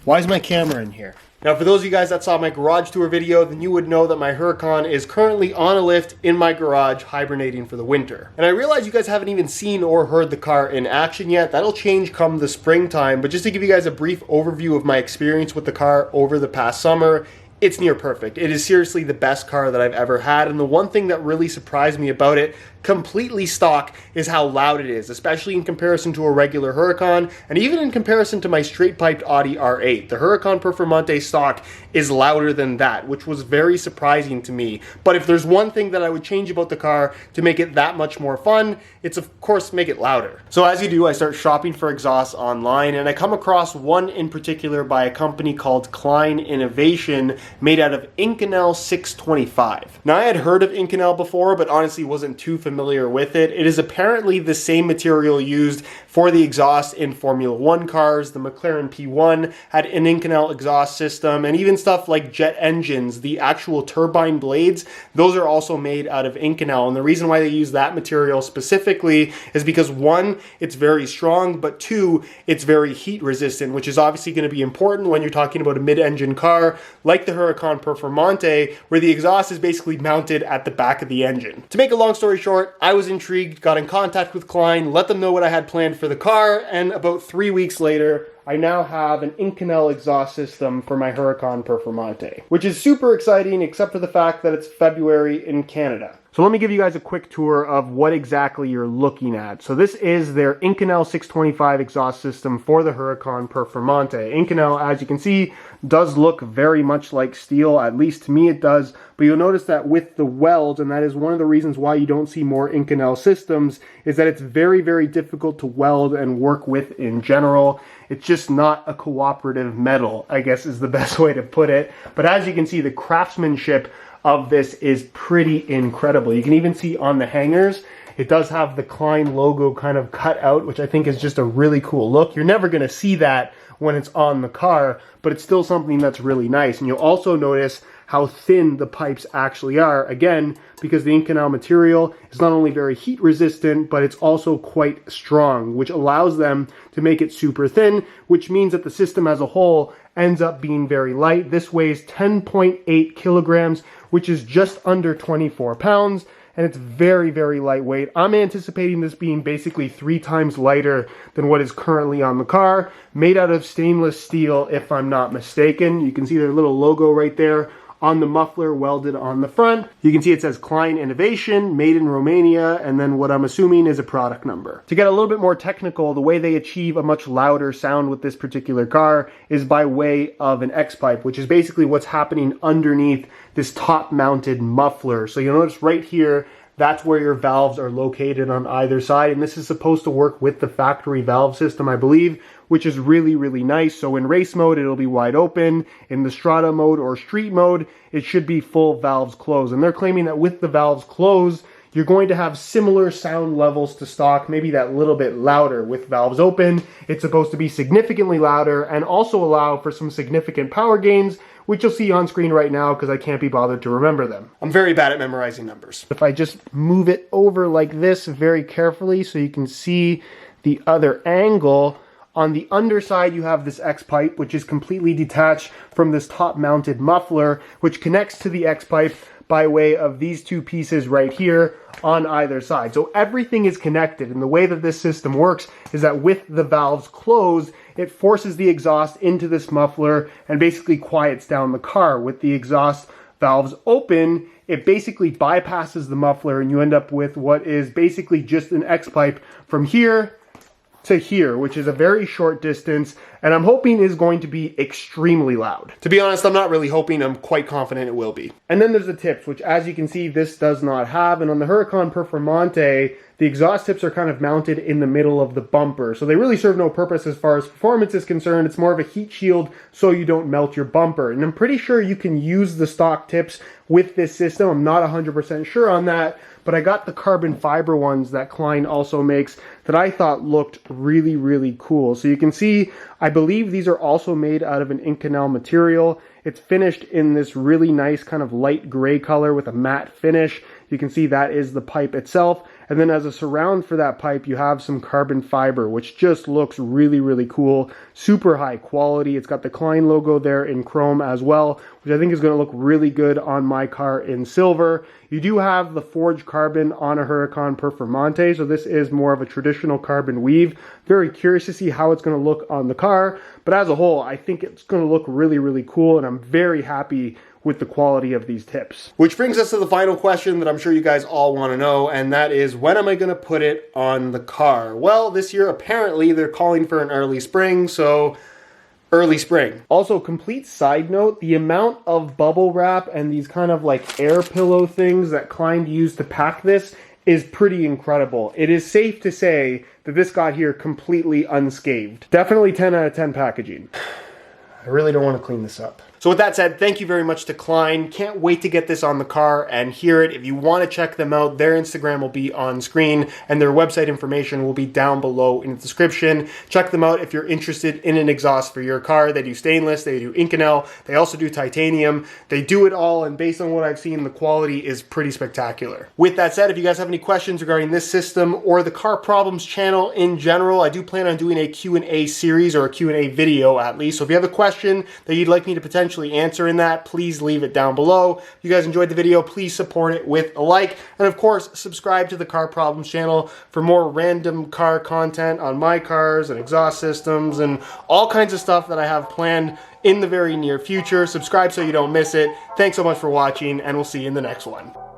Why is my camera in here? Now, for those of you guys that saw my garage tour video, then you would know that my Huracan is currently on a lift in my garage, hibernating for the winter. And I realize you guys haven't even seen or heard the car in action yet. That'll change come the springtime, but just to give you guys a brief overview of my experience with the car over the past summer, it's near perfect. It is seriously the best car that I've ever had, and the one thing that really surprised me about it, completely stock, is how loud it is, especially in comparison to a regular Huracan, and even in comparison to my straight-piped Audi R8. The Huracan Performante stock is louder than that, which was very surprising to me. But if there's one thing that I would change about the car to make it that much more fun, it's of course make it louder. So as you do, I start shopping for exhausts online, and I come across one in particular by a company called Kline Innovation, made out of Inconel 625. Now, I had heard of Inconel before, but honestly wasn't too familiar with it. It is apparently the same material used for the exhaust in Formula 1 cars. The McLaren P1 had an Inconel exhaust system, and even stuff like jet engines, the actual turbine blades, those are also made out of Inconel. And the reason why they use that material specifically is because one, it's very strong, but two, it's very heat resistant, which is obviously going to be important when you're talking about a mid-engine car like the Huracan Performante, where the exhaust is basically mounted at the back of the engine. To make a long story short, I was intrigued, got in contact with Kline, let them know what I had planned for the car, and about 3 weeks later, I now have an Inconel exhaust system for my Huracan Performante, which is super exciting except for the fact that it's February in Canada. So let me give you guys a quick tour of what exactly you're looking at. So this is their Inconel 625 exhaust system for the Huracan Performante. Inconel, as you can see, does look very much like steel, at least to me it does, but you'll notice that with the welds, and that is one of the reasons why you don't see more Inconel systems, is that it's very, very difficult to weld and work with in general. It's just not a cooperative metal, I guess is the best way to put it. But as you can see, the craftsmanship of this is pretty incredible. You can even see on the hangers, it does have the Kline logo kind of cut out, which I think is just a really cool look. You're never going to see that when it's on the car, but it's still something that's really nice. And you'll also notice how thin the pipes actually are, again, because the Inconel material is not only very heat resistant, but it's also quite strong, which allows them to make it super thin, which means that the system as a whole ends up being very light. This weighs 10.8 kilograms, which is just under 24 pounds, and it's very, very lightweight. I'm anticipating this being basically 3 times lighter than what is currently on the car, made out of stainless steel, if I'm not mistaken. You can see their little logo right there on the muffler welded on the front. You can see it says Kline Innovation, made in Romania, and then what I'm assuming is a product number. To get a little bit more technical, the way they achieve a much louder sound with this particular car is by way of an X-pipe, which is basically what's happening underneath this top-mounted muffler. So you'll notice right here, that's where your valves are located on either side, and this is supposed to work with the factory valve system, I believe, which is really, really nice. So in race mode, it'll be wide open. In the strada mode or street mode, it should be full valves closed. And they're claiming that with the valves closed, you're going to have similar sound levels to stock, maybe that little bit louder. With valves open, it's supposed to be significantly louder and also allow for some significant power gains, which you'll see on screen right now because I can't be bothered to remember them. I'm very bad at memorizing numbers. If I just move it over like this very carefully so you can see the other angle, on the underside you have this X-pipe, which is completely detached from this top-mounted muffler, which connects to the X-pipe by way of these two pieces right here on either side. So everything is connected, and the way that this system works is that with the valves closed, it forces the exhaust into this muffler and basically quiets down the car. With the exhaust valves open, it basically bypasses the muffler and you end up with what is basically just an X-pipe from here to here, which is a very short distance, and I'm hoping is going to be extremely loud. To be honest, I'm not really hoping, I'm quite confident it will be. And then there's the tips, which as you can see, this does not have, and on the Huracan Performante, the exhaust tips are kind of mounted in the middle of the bumper, so they really serve no purpose as far as performance is concerned. It's more of a heat shield so you don't melt your bumper, and I'm pretty sure you can use the stock tips with this system. I'm not 100% sure on that, but I got the carbon fiber ones that Kline also makes that I thought looked really, really cool. So you can see, I believe these are also made out of an Inconel material. It's finished in this really nice kind of light gray color with a matte finish. You can see that is the pipe itself. And then as a surround for that pipe, you have some carbon fiber, which just looks really, really cool. Super high quality. It's got the Kline logo there in chrome as well, which I think is going to look really good on my car in silver. You do have the forged carbon on a Huracan Performante, so this is more of a traditional carbon weave. Very curious to see how it's going to look on the car, but as a whole, I think it's going to look really, really cool, and I'm very happy with the quality of these tips. Which brings us to the final question that I'm sure you guys all want to know, and that is, when am I going to put it on the car? Well, this year apparently they're calling for an early spring, so early spring. Also, complete side note, the amount of bubble wrap and these kind of like air pillow things that Kline used to pack this is pretty incredible. It is safe to say that this got here completely unscathed. Definitely 10 out of 10 packaging. I really don't want to clean this up. So with that said, thank you very much to Kline. Can't wait to get this on the car and hear it. If you want to check them out, their Instagram will be on screen and their website information will be down below in the description. Check them out if you're interested in an exhaust for your car. They do stainless, they do Inconel, they also do titanium. They do it all, and based on what I've seen, the quality is pretty spectacular. With that said, if you guys have any questions regarding this system or the car problems channel in general, I do plan on doing a Q&A series, or a Q&A video at least. So if you have a question that you'd like me to potentially answer in that, please leave it down below. If you guys enjoyed the video, please support it with a like, and of course subscribe to the Car Problems channel for more random car content on my cars and exhaust systems and all kinds of stuff that I have planned in the very near future. Subscribe so you don't miss it. Thanks so much for watching, and we'll see you in the next one.